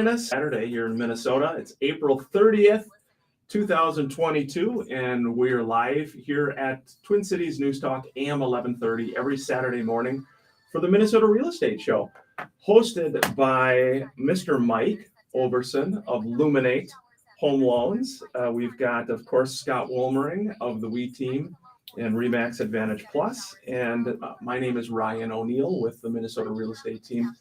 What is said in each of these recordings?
Us Saturday here in Minnesota. It's April 30th, 2022, and we're live here at Twin Cities News Talk AM 1130 every Saturday morning for the Minnesota Real Estate Show, hosted by Mr. Mike Overson of Luminate Home Loans. We've got, of course, Scott Wolmering of the We Team and Remax Advantage Plus, and my name is Ryan O'Neill with the Minnesota Real Estate Team.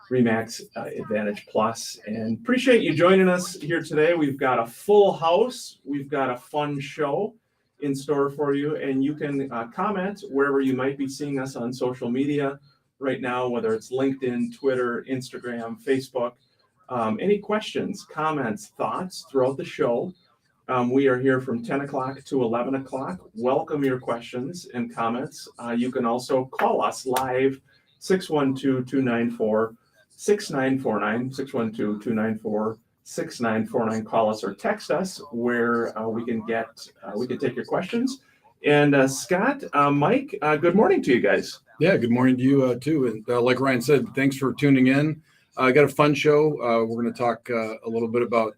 Remax Advantage Plus, and appreciate you joining us here today. We've got a full house. We've got a fun show in store for you, and you can comment wherever you might be seeing us on social media right now, whether it's LinkedIn, Twitter, Instagram, Facebook. Any questions, comments, thoughts throughout the show. We are here from 10 o'clock to 11 o'clock. Welcome your questions and comments. You can also call us live, 612-294-6949, 612-294-6949. Call us or text us where we can take your questions. And Scott, Mike, good morning to you guys. Yeah, good morning to you too. And like Ryan said, thanks for tuning in. I got a fun show. We're going to talk a little bit about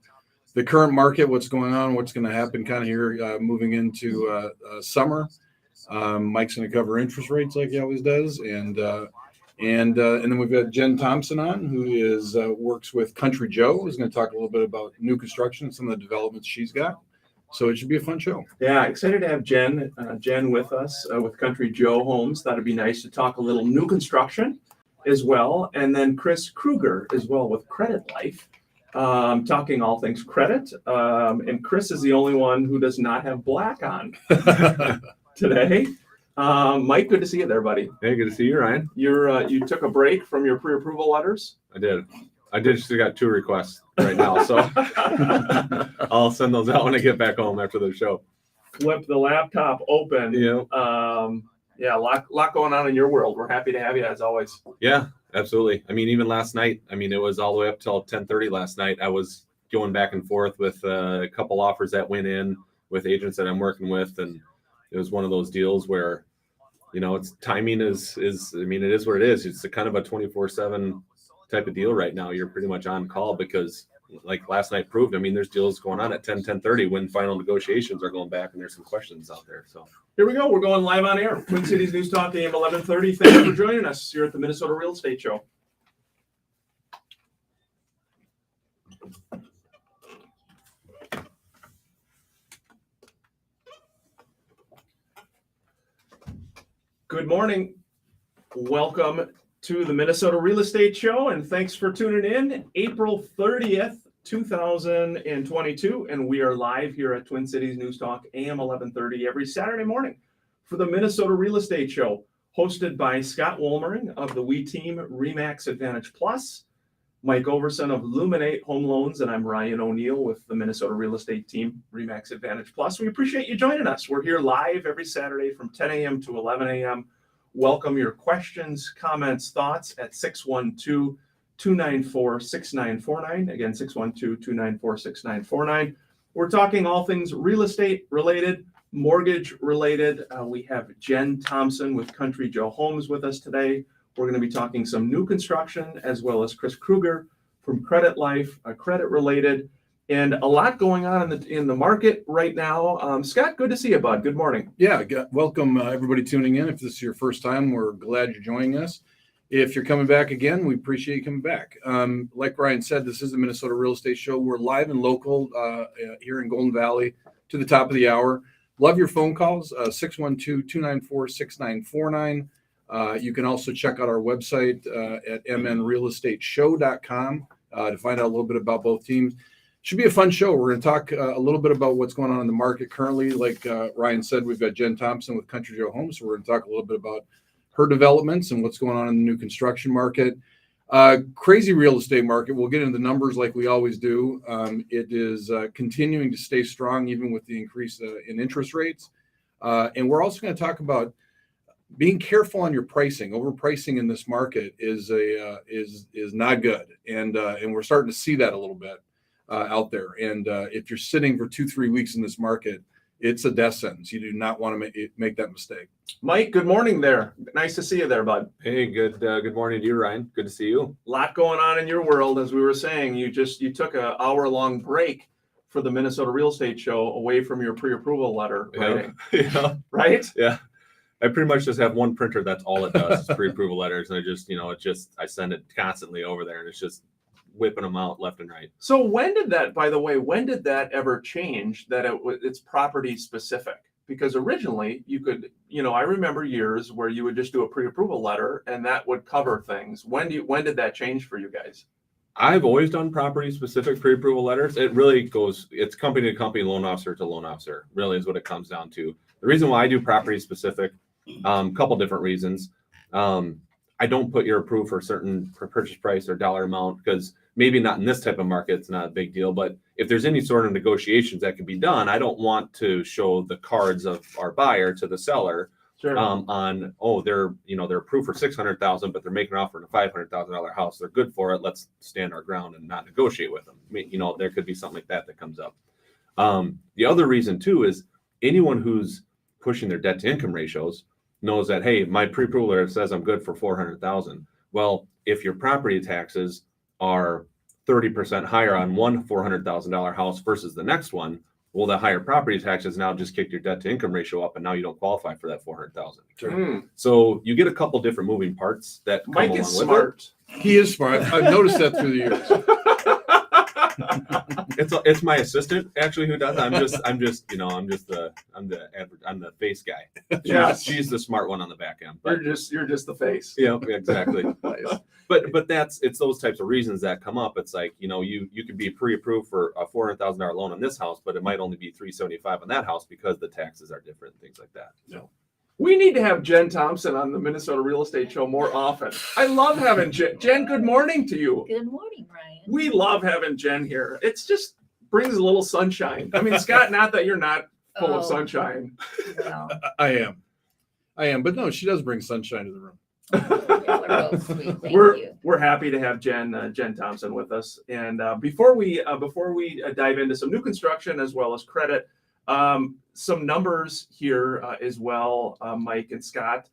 the current market, what's going on, what's going to happen kind of here moving into summer. Mike's going to cover interest rates like he always does, and then we've got Jen Thompson on, who works with Country Joe, who's going to talk a little bit about new construction and some of the developments she's got. So it should be a fun show. Yeah, excited to have Jen with us with Country Joe Homes. That'd be nice to talk a little new construction as well. And then Chris Kruger as well with Credit Life, talking all things credit. And Chris is the only one who does not have black on today. Mike, good to see you there, buddy. Hey, good to see you, Ryan. You took a break from your pre-approval letters? I did just got 2 requests right now, so I'll send those out when I get back home after the show. Flip the laptop open. Yeah. Yeah, a lot going on in your world. We're happy to have you as always. Yeah, absolutely. I mean, even last night, it was all the way up till 10:30 last night. I was going back and forth with a couple offers that went in with agents that I'm working with, and it was one of those deals where, it's timing is it is what it is. It's a kind of a 24/7 type of deal right now. You're pretty much on call because, like last night proved, there's deals going on at 10:30 when final negotiations are going back, and there's some questions out there. So here we go. We're going live on air. Twin Cities News Talk AM 1130. Thanks for joining us here at the Minnesota Real Estate Show. Good morning. Welcome to the Minnesota Real Estate Show, and thanks for tuning in. April 30th, 2022, and we are live here at Twin Cities News Talk AM 1130 every Saturday morning for the Minnesota Real Estate Show, hosted by Scott Wolmering of the We Team Remax Advantage Plus, Mike Overson of Luminate Home Loans, and I'm Ryan O'Neill with the Minnesota Real Estate Team Remax Advantage Plus. We appreciate you joining us. We're here live every Saturday from 10 a.m. to 11 a.m. Welcome your questions, comments, thoughts at 612-294-6949. Again, 612-294-6949. We're talking all things real estate related, mortgage related. We have Jen Thompson with Country Joe Homes with us today. We're going to be talking some new construction, as well as Chris Kruger from Credit Life, credit related, and a lot going on in the market right now. Scott, good to see you, bud. Good morning. Yeah, welcome everybody tuning in. If this is your first time, we're glad you're joining us. If you're coming back again, we appreciate you coming back. Like Ryan said, this is the Minnesota Real Estate Show. We're live and local here in Golden Valley to the top of the hour. Love your phone calls, 612-294-6949. You can also check out our website at mnrealestateshow.com to find out a little bit about both teams. Should be a fun show. We're going to talk a little bit about what's going on in the market currently. Like Ryan said, we've got Jen Thompson with Country Joe Homes. So we're going to talk a little bit about her developments and what's going on in the new construction market. Crazy real estate market. We'll get into the numbers like we always do. It is continuing to stay strong even with the increase in interest rates. And we're also going to talk about being careful on your pricing. Overpricing in this market is not good, and we're starting to see that a little bit out there. And if you're sitting for 2-3 weeks in this market, it's a death sentence. You do not want to make that mistake. Mike, good morning there. Nice to see you there, bud. Hey, good morning to you, Ryan. Good to see you. Lot going on in your world. As we were saying, you took an hour-long break for the Minnesota Real Estate Show away from your pre-approval letter writing, Yeah. right? Yeah. I pretty much just have one printer. That's all it does is pre-approval letters. And I send it constantly over there and it's just whipping them out left and right. So when did that ever change that it's property specific? Because originally you could, I remember years where you would just do a pre-approval letter and that would cover things. When did that change for you guys? I've always done property specific pre-approval letters. It really it's company to company, loan officer to loan officer, really is what it comes down to. The reason why I do property specific, couple different reasons. I don't put your approved for purchase price or dollar amount because maybe not in this type of market, it's not a big deal. But if there's any sort of negotiations that can be done, I don't want to show the cards of our buyer to the seller Sure. they're approved for $600,000, but they're making an offer on a $500,000 house. They're good for it. Let's stand our ground and not negotiate with them. I mean, there could be something like that comes up. The other reason too is anyone who's pushing their debt to income ratios knows that, hey, my pre-approval letter says I'm good for $400,000. Well, if your property taxes are 30% higher on one $400,000 house versus the next one, well, the higher property taxes now just kicked your debt to income ratio up, and now you don't qualify for that $400,000. Sure. So you get a couple different moving parts that come Mike along is with smart. He is smart. I've noticed that through the years. It's my assistant actually who does it. I'm the face guy. Yes. She's the smart one on the back end. But You're just the face. yeah, exactly. Nice. But it's those types of reasons that come up. It's like, you could be pre-approved for a $400,000 loan on this house, but it might only be $375 on that house because the taxes are different, things like that. So We need to have Jen Thompson on the Minnesota Real Estate Show more often. I love having Jen. Jen, good morning to you. Good morning, Ryan. We love having Jen here. It's just brings a little sunshine. I mean, Scott, not that you're not full of Oh. sunshine. Well, I am. But no, she does bring sunshine to the room. yeah, we're both sweet. Thank you. We're happy to have Jen Thompson with us. And before we dive into some new construction as well as credit, some numbers here as well, Mike and Scott.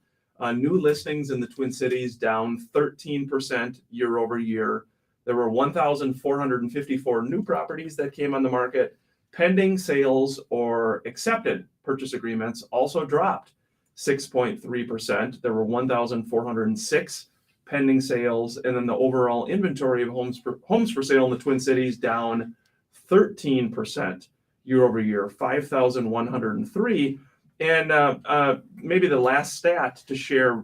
New listings in the Twin Cities down 13% year over year. There were 1,454 new properties that came on the market. Pending sales or accepted purchase agreements also dropped 6.3%. There were 1,406 pending sales, and then the overall inventory of homes for sale in the Twin Cities down 13% year over year, 5,103. And maybe the last stat to share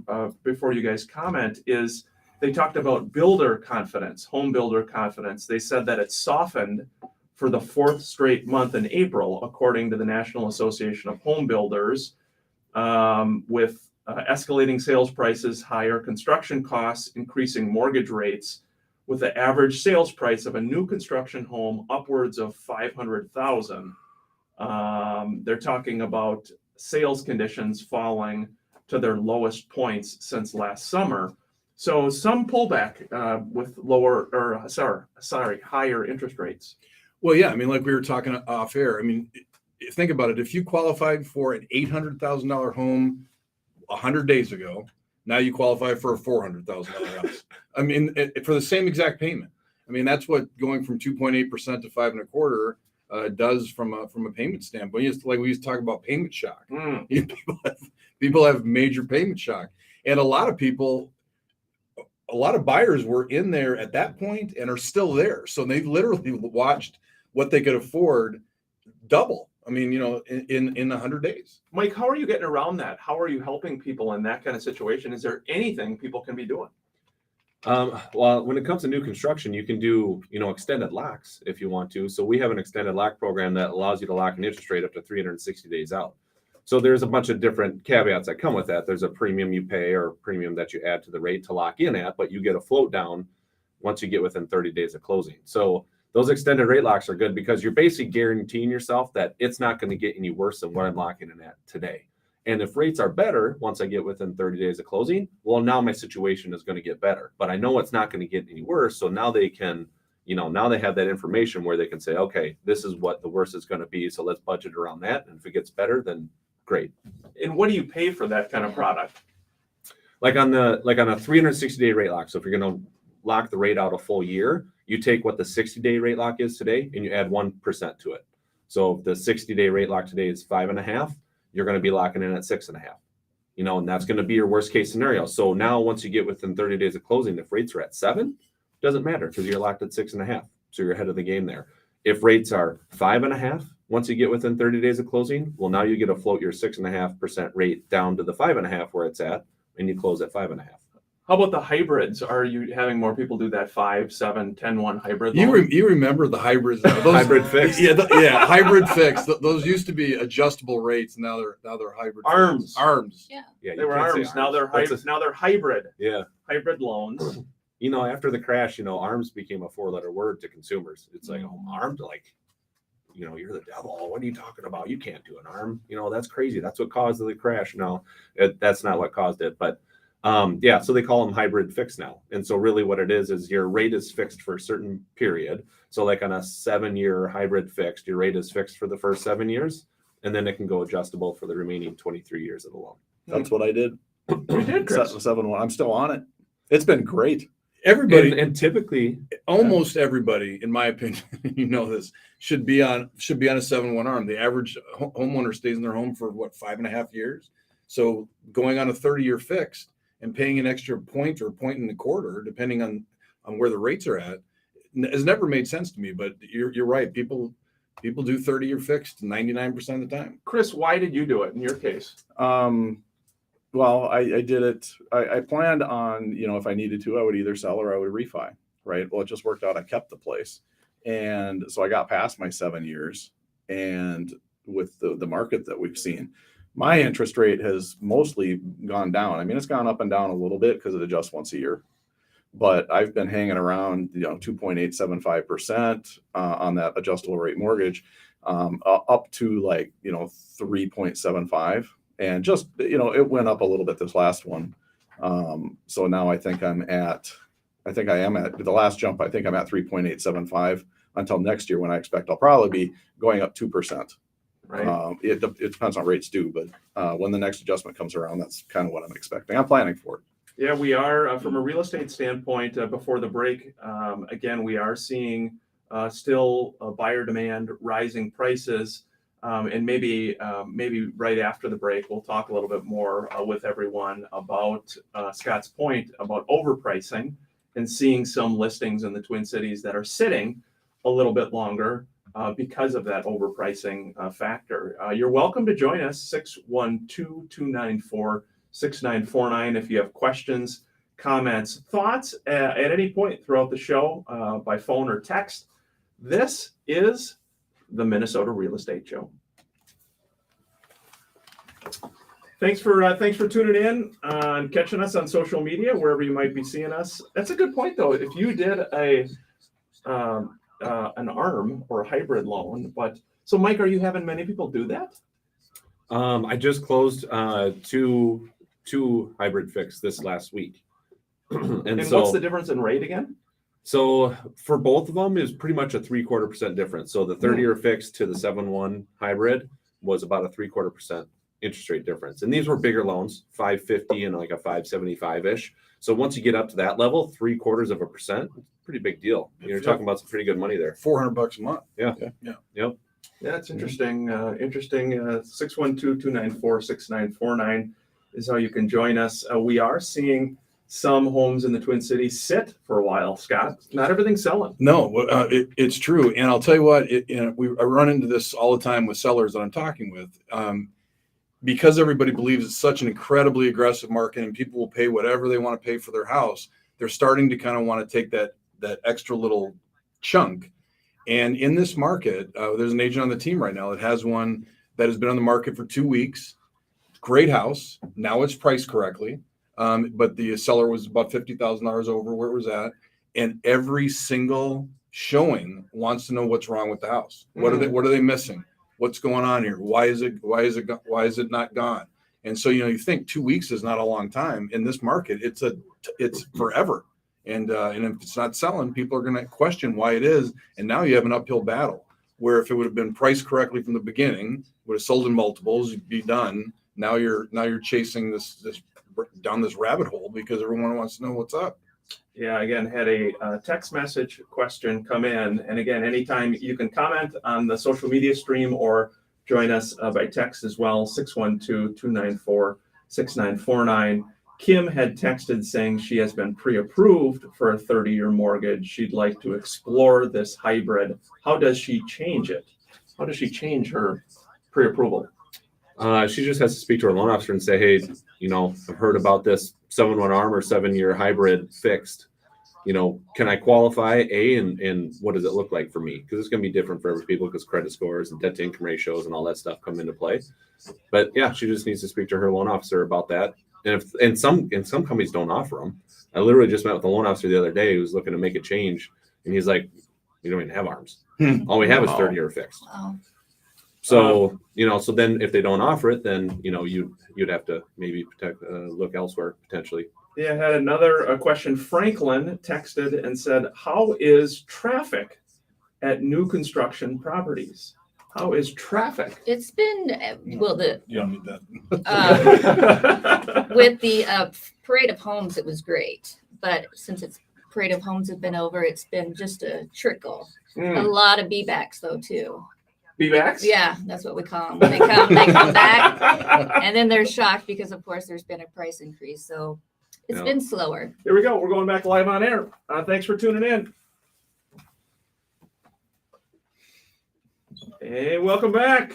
before you guys comment is they talked about builder confidence, home builder confidence. They said that it softened for the fourth straight month in April, according to the National Association of Home Builders, with escalating sales prices, higher construction costs, increasing mortgage rates, with the average sales price of a new construction home upwards of $500,000. They're talking about sales conditions falling to their lowest points since last summer. So some pullback with higher interest rates. Well, yeah. I mean, like we were talking off air. I mean, think about it. If you qualified for an $800,000 home 100 days ago, now you qualify for a $400,000 house. I mean, for the same exact payment. I mean, that's what going from 2.8% to 5.25% does from a payment standpoint. It's like we used to talk about payment shock. People have major payment shock, and a lot of buyers were in there at that point and are still there. So they've literally watched what they could afford double. I mean, in 100 days. Mike, how are you getting around that? How are you helping people in that kind of situation? Is there anything people can be doing? Well, when it comes to new construction, you can do, extended locks if you want to. So we have an extended lock program that allows you to lock an interest rate up to 360 days out. So there's a bunch of different caveats that come with that. There's a premium you pay or premium that you add to the rate to lock in at, but you get a float down once you get within 30 days of closing. So those extended rate locks are good because you're basically guaranteeing yourself that it's not going to get any worse than what I'm locking in at today. And if rates are better, once I get within 30 days of closing, well, now my situation is going to get better, but I know it's not going to get any worse. So now they can, Now they have that information where they can say, okay, this is what the worst is going to be. So let's budget around that. And if it gets better, then great. And what do you pay for that kind of product? Like on a 360-day rate lock. So if you're going to lock the rate out a full year, you take what the 60-day rate lock is today and you add 1% to it. So if the 60-day rate lock today is 5.5, you're going to be locking in at 6.5. And that's going to be your worst case scenario. So now once you get within 30 days of closing, if rates are at 7, doesn't matter because you're locked at 6.5. So you're ahead of the game there. If rates are 5.5, once you get within 30 days of closing, well, now you get to float your 6.5% rate down to the 5.5 where it's at, and you close at 5.5. How about the hybrids? Are you having more people do that 5, 7, 10-1 hybrid? You remember the hybrids? Those, Hybrid fixed. Yeah, hybrid fixed. Those used to be adjustable rates. Now they're hybrid. Arms. Arms. Yeah. Yeah, They you were can't say arms. Now they're That's now they're hybrid. yeah. Hybrid loans. After the crash, arms became a 4-letter word to consumers. It's like, oh, armed, like, you're the devil. What are you talking about? You can't do an arm. That's crazy. That's what caused the crash. No, that's not what caused it. But so they call them hybrid fixed now. And so really what it is your rate is fixed for a certain period. So like on a 7-year hybrid fixed, your rate is fixed for the first 7 years, and then it can go adjustable for the remaining 23 years of the loan. That's what I did. You did, Chris. 7-1. I'm still on it. It's been great. Everybody, And typically, almost everybody, in my opinion, this should be on a 7-1 arm. The average homeowner stays in their home for 5.5 years. So going on a 30-year fixed and paying an extra point or point and a quarter, depending on where the rates are at, has never made sense to me. But you're right. People do 30-year fixed 99% of the time. Chris, why did you do it in your case? Well, I did it. I planned on, if I needed to, I would either sell or I would refi, right? Well, it just worked out. I kept the place. And so I got past my 7 years. And with the market that we've seen, my interest rate has mostly gone down. I mean, it's gone up and down a little bit because it adjusts once a year. But I've been hanging around, 2.875% on that adjustable rate mortgage, up to 3.75. And just, it went up a little bit this last one. So now I think I am at the last jump. I think I'm at 3.875 until next year when I expect I'll probably be going up 2%. Right. It depends on rates too, but when the next adjustment comes around, that's kind of what I'm expecting. I'm planning for it. Yeah, we are from a real estate standpoint. Before the break, again, we are seeing still buyer demand, rising prices. And maybe right after the break, we'll talk a little bit more with everyone about Scott's point about overpricing and seeing some listings in the Twin Cities that are sitting a little bit longer because of that overpricing factor. You're welcome to join us, 612-294-6949. If you have questions, comments, thoughts at any point throughout the show by phone or text. This is the Minnesota Real Estate Show. Thanks for tuning in and catching us on social media, wherever you might be seeing us. That's a good point, though. If you did an ARM or a hybrid loan, so Mike, are you having many people do that? I just closed two hybrid fixed this last week. And so what's the difference in rate again? So for both of them is pretty much a 0.75% difference. So the 30-year fixed to the 7-1 hybrid was about a 0.75% interest rate difference. And these were bigger loans, 550 and like a 575-ish. So once you get up to that level, 0.75%, pretty big deal. You're talking about some pretty good money there. $400 a month. Yeah. Okay. Yep. Yeah, it's interesting. 612-294-6949 is how you can join us. We are seeing some homes in the Twin Cities sit for a while, Scott. Not everything's selling. No, it's true. And I'll tell you what, I run into this all the time with sellers that I'm talking with. Because everybody believes it's such an incredibly aggressive market and people will pay whatever they want to pay for their house, they're starting to kind of want to take that extra little chunk. And in this market, there's an agent on the team right now that has one that has been on the market for 2 weeks. Great house. Now it's priced correctly. But the seller was about $50,000 over where it was at. And every single showing wants to know what's wrong with the house. What are they missing? What's going on here? Why is it not gone? And so, you think 2 weeks is not a long time in this market. It's forever. And if it's not selling, people are going to question why it is. And now you have an uphill battle where if it would have been priced correctly from the beginning, would have sold in multiples, you'd be done. Now you're chasing this down this rabbit hole because everyone wants to know what's up. Yeah, again, had a text message question come in. And again, anytime you can comment on the social media stream or join us by text as well, 612-294-6949. Kim had texted saying she has been pre-approved for a 30-year mortgage. She'd like to explore this hybrid. How does she change it? How does she change her pre-approval? She just has to speak to her loan officer and say, hey, I've heard about this 7-1 ARM or 7-year hybrid fixed. Can I qualify? And what does it look like for me? Because it's going to be different for every people because credit scores and debt to income ratios and all that stuff come into play. But yeah, she just needs to speak to her loan officer about that. And some companies don't offer them. I literally just met with the loan officer the other day who was looking to make a change, and he's like, "We don't even have ARMs. All we have is 30-year fixed." Wow. So so then if they don't offer it, then you'd have to maybe look elsewhere potentially. Yeah, I had another question. Franklin texted and said, how is traffic at new construction properties? How is traffic? It's been, You don't need that. with the parade of homes, it was great. But since it's parade of homes have been over, it's been just a trickle. A lot of B-backs though too. B-backs? Yeah, that's what we call them. They come back, and then they're shocked because of course there's been a price increase. So it's Yeah. been slower. Here we go. We're going back live on air. Thanks for tuning in. Hey, welcome back.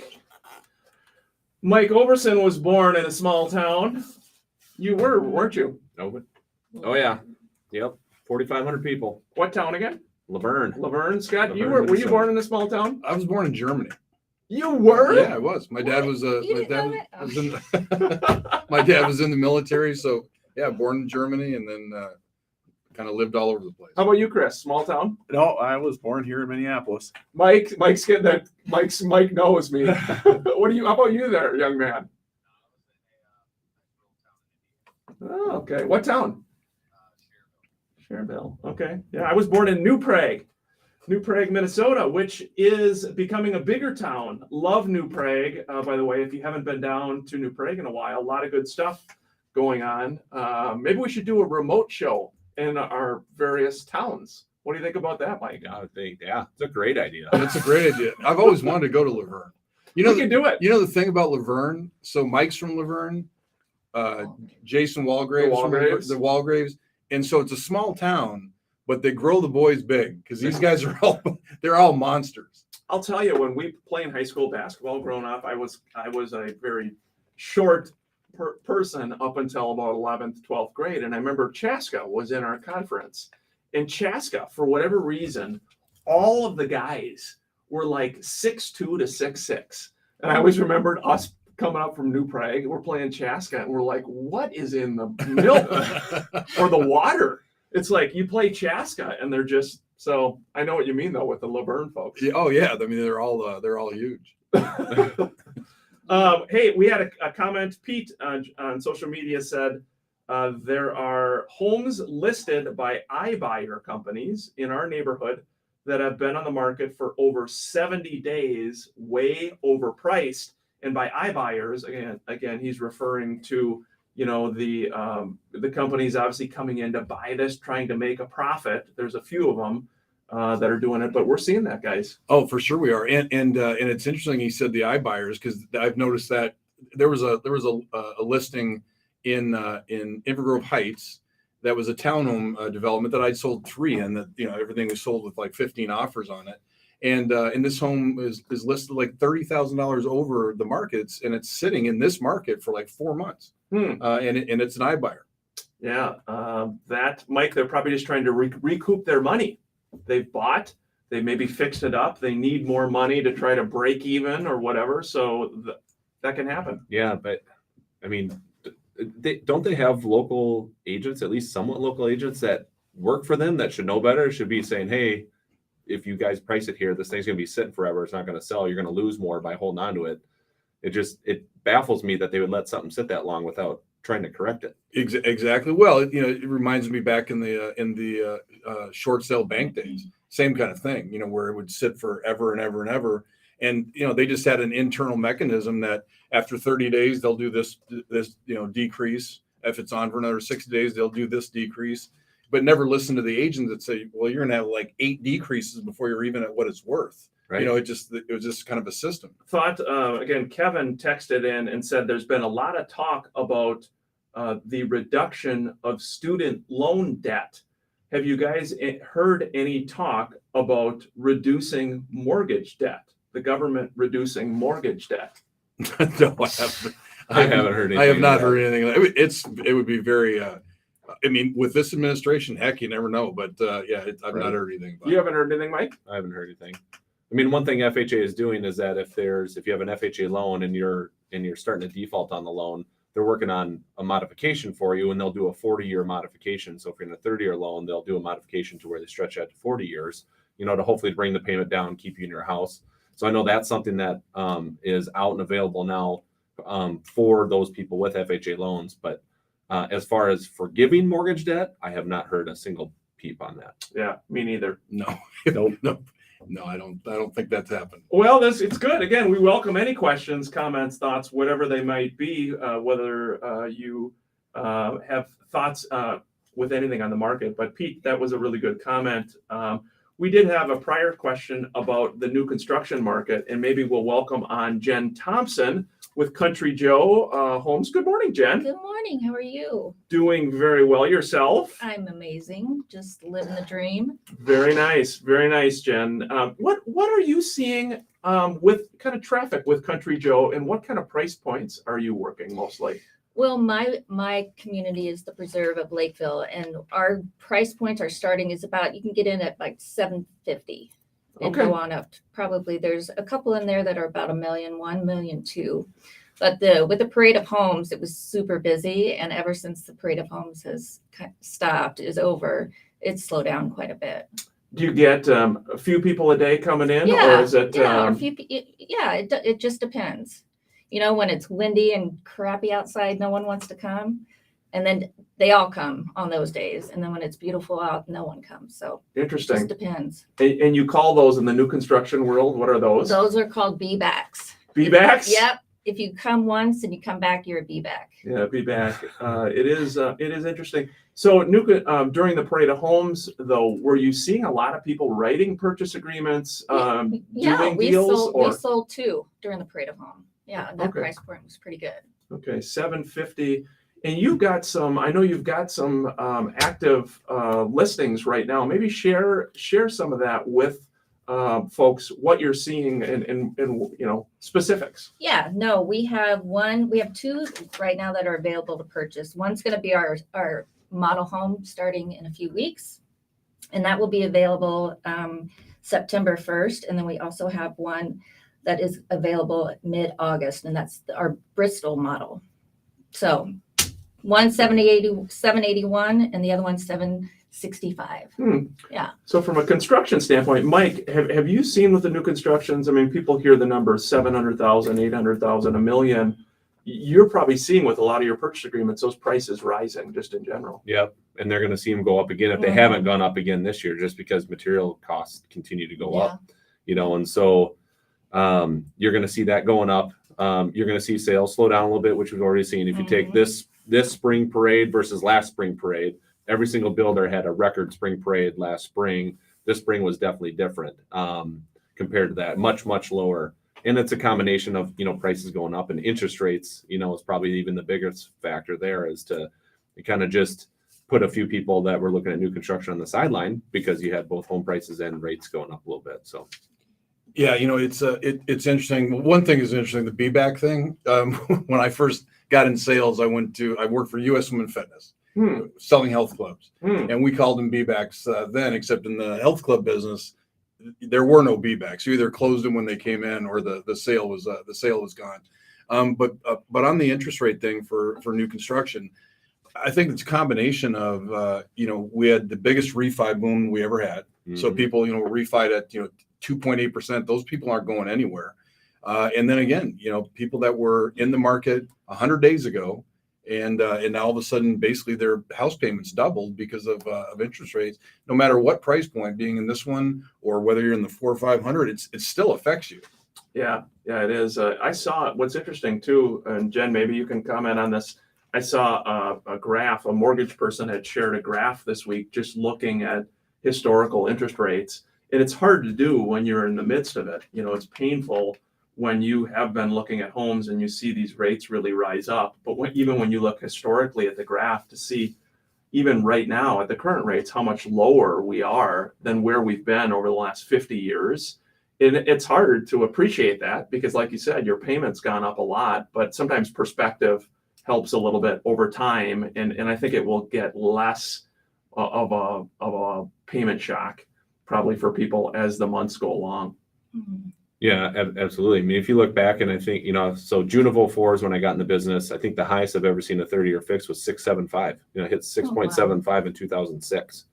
Mike Overson was born in a small town. You were, weren't you? Oh yeah. Yep. 4,500 people. What town again? Laverne. Laverne. Scott, Laverne, were you Minnesota. born in a small town? I was born in Germany. You were? Yeah, I was. My dad was You my didn't dad know that? was in my dad was in the military, so yeah, born in Germany and then kind of lived all over the place. How about you, Chris? Small town? No, I was born here in Minneapolis. Mike's getting that. Mike knows me. What do you? How about you there, young man? Oh, okay. What town? Cherville. Okay. Yeah, I was born in New Prague, Minnesota, which is becoming a bigger town. Love New Prague. By the way, if you haven't been down to New Prague in a while, a lot of good stuff going on. Maybe we should do a remote show in our various towns. What do you think about that, Mike? Yeah, it's a great idea. That's a great idea. I've always wanted to go to Laverne. We can do it. You know the thing about Laverne? So Mike's from Laverne, Jason Walgraves from Walgraves. the Walgraves, and so it's a small town, but they grow the boys big because these guys are they're all monsters. I'll tell you, when we played high school basketball growing up, I was a very short person up until about 11th, 12th grade. And I remember Chaska was in our conference. In Chaska, for whatever reason, all of the guys were like 6'2" to 6'6". And I always remembered us coming up from New Prague. We're playing Chaska, and we're like, what is in the milk or the water? It's like you play Chaska, and they're just so. I know what you mean though with the Laverne folks. Yeah, oh yeah, I mean they're all huge. Hey, we had a comment. Pete on social media said there are homes listed by iBuyer companies in our neighborhood that have been on the market for over 70 days, way overpriced. And by iBuyers, again, he's referring to the companies obviously coming in to buy this, trying to make a profit. There's a few of them that are doing it, but we're seeing that, guys. Oh, for sure we are, and it's interesting. He said the iBuyers because I've noticed that there was a listing in Inver Grove Heights that was a townhome development that I'd sold 3 in. That everything was sold with like 15 offers on it, and this home is listed like $30,000 over the markets, and it's sitting in this market for like 4 months, and it's an iBuyer. Yeah, that Mike, they're probably just trying to recoup their money. They've bought, they maybe fixed it up. They need more money to try to break even or whatever. So that can happen. Yeah, but I mean, don't they have local agents, at least somewhat local agents that work for them that should know better? Should be saying, hey, if you guys price it here, this thing's going to be sitting forever. It's not going to sell. You're going to lose more by holding on to it. It baffles me that they would let something sit that long without trying to correct it. Exactly. Well, it reminds me back in the short sale bank days, same kind of thing, where it would sit forever and ever and ever. And, they just had an internal mechanism that after 30 days, they'll do this, decrease. If it's on for another 60 days, they'll do this decrease, but never listen to the agents that say, well, you're going to have like 8 decreases before you're even at what it's worth. Right. It was just kind of a system. Thought, again, Kevin texted in and said there's been a lot of talk about the reduction of student loan debt. Have you guys heard any talk about reducing mortgage debt? The government reducing mortgage debt? No, I haven't heard anything. I have not of that. heard anything. It would be very. With this administration, heck, you never know. But I've not heard anything. About You haven't heard anything, Mike? I haven't heard anything. I mean, one thing FHA is doing is that if you have an FHA loan and you're starting to default on the loan, they're working on a modification for you, and they'll do a 40-year modification. So if you're in a 30-year loan, they'll do a modification to where they stretch out to 40 years, to hopefully bring the payment down, keep you in your house. So I know that's something that is out and available now for those people with FHA loans. But as far as forgiving mortgage debt, I have not heard a single peep on that. Yeah, me neither. No, no, I don't think that's happened. Well, it's good. Again, we welcome any questions, comments, thoughts, whatever they might be, whether you have thoughts with anything on the market. But Pete, that was a really good comment. We did have a prior question about the new construction market, and maybe we'll welcome on Jen Thompson with Country Joe Homes. Good morning, Jen. Good morning. How are you? Doing very well yourself. I'm amazing. Just living the dream. Very nice, Jen. What are you seeing with kind of traffic with Country Joe, and what kind of price points are you working mostly? Well, my community is the Preserve of Lakeville, and our price points are starting is about, you can get in at like $750 and Okay. go on up. Probably there's a couple in there that are about $1 million, $1 million, $2 million. But with the Parade of Homes, it was super busy, and ever since the Parade of Homes has is over, it's slowed down quite a bit. Do you get a few people a day coming in, Yeah, or is it? It just depends. When it's windy and crappy outside, no one wants to come. And then they all come on those days. And then when it's beautiful out, no one comes. So it Interesting. just depends. And you call those in the new construction world? What are those? Those are called B-backs. B-backs? Yep. If you come once and you come back, you're a B-back. Yeah, B-back. It is interesting. So during the Parade of Homes, though, were you seeing a lot of people writing purchase agreements, doing deals? We sold 2 during the Parade of Home. Yeah, that Okay. price point was pretty good. Okay, $750. And I know you've got some active listings right now. Maybe share some of that with folks, what you're seeing and specifics. Yeah, no, we have 2 right now that are available to purchase. One's going to be our model home starting in a few weeks, and that will be available September 1st. And then we also have one that is available mid-August, and that's our Bristol model. So one 781 and the other one 765. Yeah. So from a construction standpoint, Mike, have you seen with the new constructions? I mean, people hear the numbers 700,000, 800,000, $1 million. You're probably seeing with a lot of your purchase agreements, those prices rising just in general. Yep. And they're going to see them go up again if they haven't gone up again this year, just because material costs continue to go up, and so you're going to see that going up. You're going to see sales slow down a little bit, which we've already seen. If you take this spring parade versus last spring parade, every single builder had a record spring parade last spring. This spring was definitely different compared to that, much, much lower. And it's a combination of, prices going up, and interest rates, is probably even the biggest factor there, is to kind of just put a few people that were looking at new construction on the sideline because you had both home prices and rates going up a little bit. So. Yeah, it's interesting. One thing is interesting, the B-back thing. When I first got in sales, I worked for US Women Fitness, selling health clubs, and we called them B-backs then. Except in the health club business, there were no B-backs. You either closed them when they came in, or the sale was gone. But on the interest rate thing for new construction, I think it's a combination of we had the biggest refi boom we ever had. So people refied at 2.8%. Those people aren't going anywhere. And then again, people that were in the market 100 days ago And now all of a sudden, basically their house payments doubled because of interest rates. No matter what price point, being in this one or whether you're in the 400 or 500, it still affects you. Yeah, it is. I saw what's interesting too, and Jen, maybe you can comment on this. I saw a graph, a mortgage person had shared a graph this week just looking at historical interest rates. And it's hard to do when you're in the midst of it. You know, it's painful when you have been looking at homes and you see these rates really rise up. But even when you look historically at the graph to see, even right now at the current rates, how much lower we are than where we've been over the last 50 years. And it's hard to appreciate that because, like you said, your payment's gone up a lot, but sometimes perspective helps a little bit over time. And I think it will get less of a payment shock probably for people as the months go along. Mhm. Yeah, absolutely. I mean, if you look back, and I think, so June of 04 is when I got in the business. I think the highest I've ever seen a 30-year fix was 6.75. Hit 6.75 in 2006.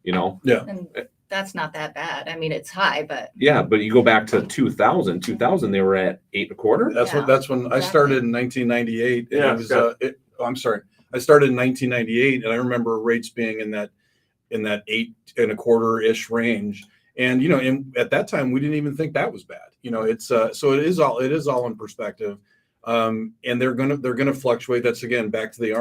And that's not that bad. I mean, it's high, but Yeah, but you go back to 2000. 2000, they were at 8.25. That's when I exactly. started in 1998. And Yeah, it was, good. I'm sorry. I started in 1998, and I remember rates being in that 8.25-ish range. And at that time, we didn't even think that was bad. It's so it is all in perspective. And they're gonna fluctuate. That's again back to the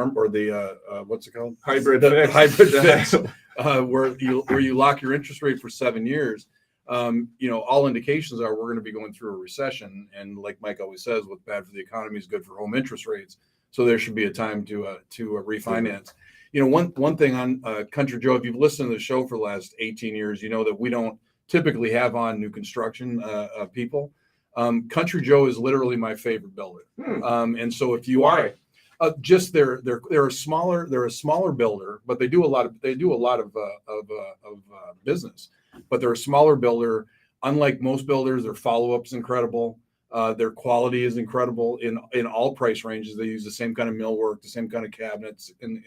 what's it called? Hybrid The fix. hybrid fix, where you lock your interest rate for 7 years. All indications are we're going to be going through a recession, and like Mike always says, what's bad for the economy is good for home interest rates. So there should be a time to refinance. One thing on Country Joe, if you've listened to the show for the last 18 years, you know that we don't typically have on new construction people. Country Joe is literally my favorite builder. And so if you Why? are just they're a smaller builder, but they do a lot of business. But they're a smaller builder. Unlike most builders, their follow-up is incredible. Their quality is incredible in all price ranges. They use the same kind of millwork, the same kind of cabinets, and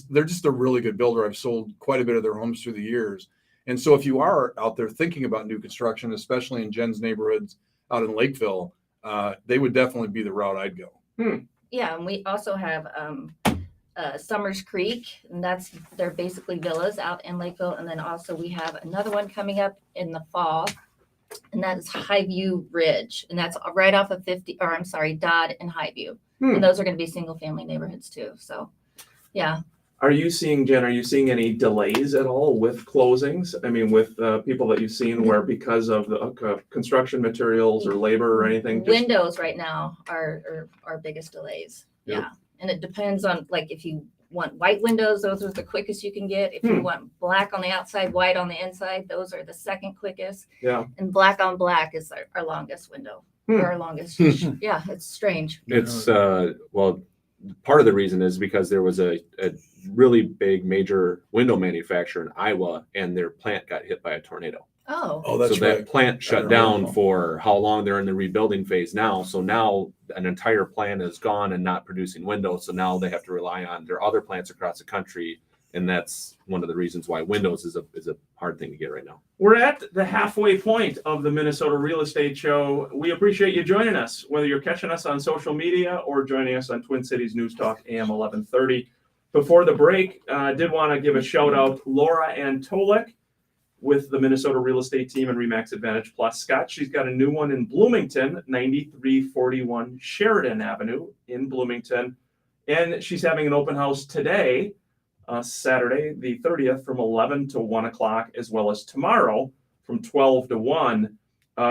they're just a really good builder. I've sold quite a bit of their homes through the years. And so if you are out there thinking about new construction, especially in Jen's neighborhoods out in Lakeville, they would definitely be the route I'd go. yeah, and we also have Summers Creek, and they're basically villas out in Lakeville. And then also we have another one coming up in the fall, and that is Highview Ridge, and that's right off of Dodd and Highview. And those are going to be single family neighborhoods too. So, yeah. Are you seeing any delays at all with closings? I mean, with people that you've seen where because of the construction materials or labor or anything? Windows right now are our biggest delays. Yep. Yeah. And it depends on, like, if you want white windows, those are the quickest you can get. If you want black on the outside, white on the inside, those are the second quickest. Yeah. And black on black is our longest window. Or our longest. Yeah, it's strange. It's well, part of the reason is because there was a really big major window manufacturer in Iowa, and their plant got hit by a tornado. Oh, that's so that right. plant I shut remember. down for how long? They're in the rebuilding phase now. So now an entire plant is gone and not producing windows. So now they have to rely on their other plants across the country. And that's one of the reasons why windows is a hard thing to get right now. We're at the halfway point of the Minnesota Real Estate Show. We appreciate you joining us, whether you're catching us on social media or joining us on Twin Cities News Talk AM 1130. Before the break, I did want to give a shout out Laura Antolik with the Minnesota Real Estate Team and RE/MAX Advantage Plus. Scott, she's got a new one in Bloomington, 9341 Sheridan Avenue in Bloomington. And she's having an open house today, Saturday, the 30th, from 11 to 1 o'clock, as well as tomorrow from 12 to 1.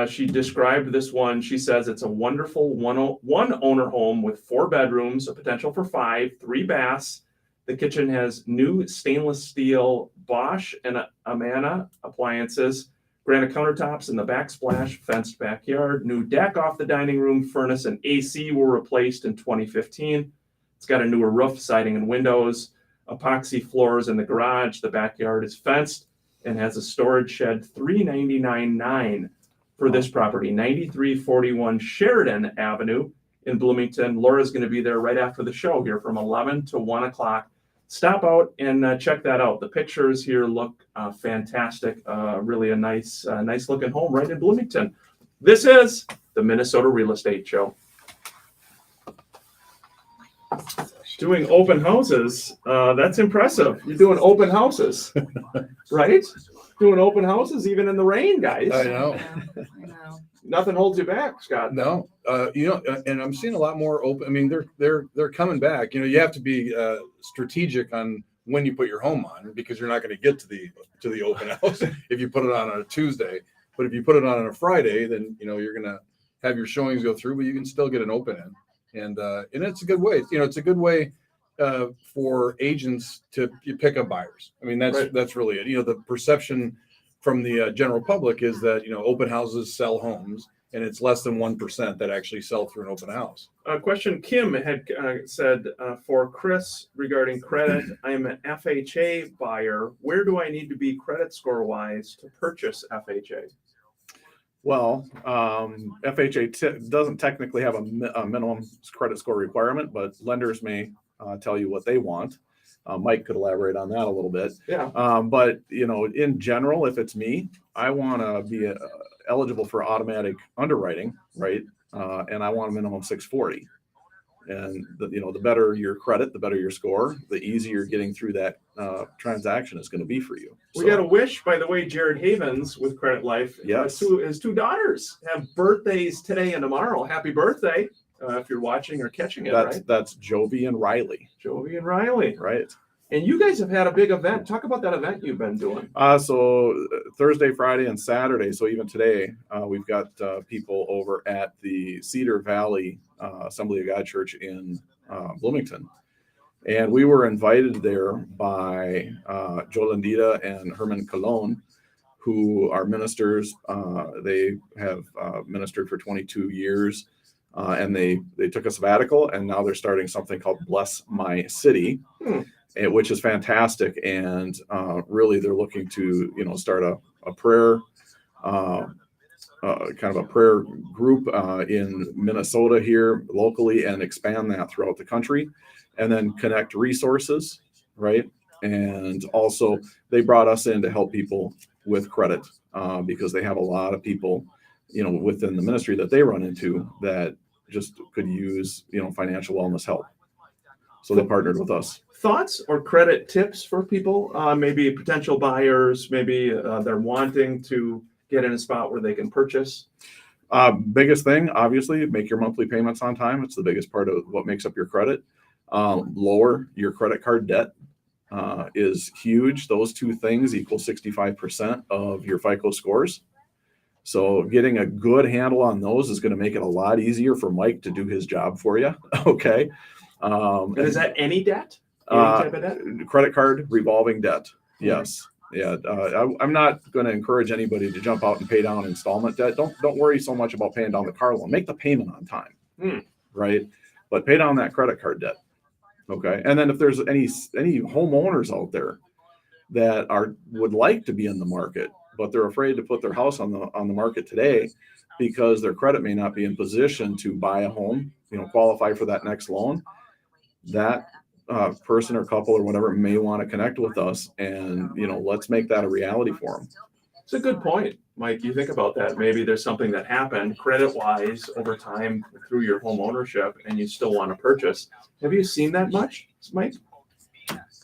She described this one. She says it's a wonderful one owner home with 4 bedrooms, a potential for 5, 3 baths. The kitchen has new stainless steel Bosch and Amana appliances, granite countertops in the backsplash, fenced backyard, new deck off the dining room, furnace and AC were replaced in 2015. It's got a newer roof, siding and windows, epoxy floors in the garage. The backyard is fenced and has a storage shed. $399,900 for this property, 9341 Sheridan Avenue in Bloomington. Laura's going to be there right after the show here from 11 to 1 o'clock. Stop out and check that out. The pictures here look fantastic. Really a nice looking home right in Bloomington. This is the Minnesota Real Estate Show. so Doing open houses, that's impressive. You're doing open houses, right? Doing open houses even in the rain, guys. I know. I know. Nothing holds you back, Scott. No, and I'm seeing a lot more open. I mean, they're coming back. You have to be strategic on when you put your home on, because you're not going to get to the open house if you put it on a Tuesday. But if you put it on a Friday, then you're going to have your showings go through, but you can still get an open in, and it's a good way. It's a good way for agents to pick up buyers. I mean, that's really it. The perception from the general public is that open houses sell homes, and it's less than 1% that actually sell through an open house. A question Kim had said for Chris regarding credit. I'm an FHA buyer. Where do I need to be credit score wise to purchase FHA? Well, FHA doesn't technically have a minimum credit score requirement, but lenders may tell you what they want. Mike could elaborate on that a little bit. Yeah. But in general, if it's me, I want to be eligible for automatic underwriting, right? And I want a minimum 640. And the better your credit, the better your score, the easier getting through that transaction is going to be for you. We got a wish, by the way, Jared Havens with Credit Life. Yes. His two daughters have birthdays today and tomorrow. Happy birthday. If you're watching or catching it, right? That's Jovi and Riley. Jovi and Riley. Right. And you guys have had a big event. Talk about that event you've been doing. So Thursday, Friday, and Saturday. So even today, we've got people over at the Cedar Valley Assembly of God Church in Bloomington. And we were invited there by Joe Landita and Herman Colon, who are ministers. They have ministered for 22 years. And they took a sabbatical, and now they're starting something called Bless My City, which is fantastic. And really, they're looking to start a prayer, kind of a prayer group in Minnesota here locally, and expand that throughout the country, and then connect resources, right? And also, they brought us in to help people with credit because they have a lot of people, within the ministry that they run into that just could use, financial wellness help. So they partnered with us. Thoughts or credit tips for people, maybe potential buyers, maybe they're wanting to get in a spot where they can purchase? Biggest thing, obviously, make your monthly payments on time. It's the biggest part of what makes up your credit. Lower your credit card debt is huge. Those two things equal 65% of your FICO scores. So getting a good handle on those is going to make it a lot easier for Mike to do his job for you. Okay. And is that any debt? Any type of debt? Credit card, revolving debt. Yes. Yeah. I'm not going to encourage anybody to jump out and pay down installment debt. Don't worry so much about paying down the car loan. Make the payment on time. Right. But pay down that credit card debt. Okay. And then if there's any homeowners out there that would like to be in the market, but they're afraid to put their house on the market today because their credit may not be in position to buy a home, qualify for that next loan, that person or couple or whatever may want to connect with us, and let's make that a reality for them. It's a good point, Mike. You think about that. Maybe there's something that happened credit-wise over time through your home ownership, and you still want to purchase. Have you seen that much, Mike?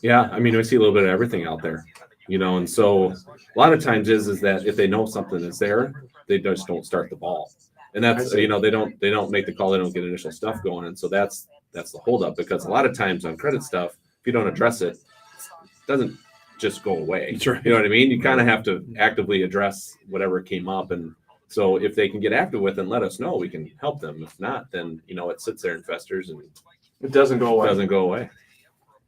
Yeah, I mean, we see a little bit of everything out there, and so a lot of times is that if they know something is there, they just don't start the ball, and that's they don't make the call, they don't get initial stuff going, and so that's the holdup, because a lot of times on credit stuff, if you don't address it, it doesn't just go away. That's right. You know what I mean? You kind of have to actively address whatever came up, and so if they can get active with it and let us know, we can help them. If not, then it sits there and festers, and It doesn't go away. doesn't go away.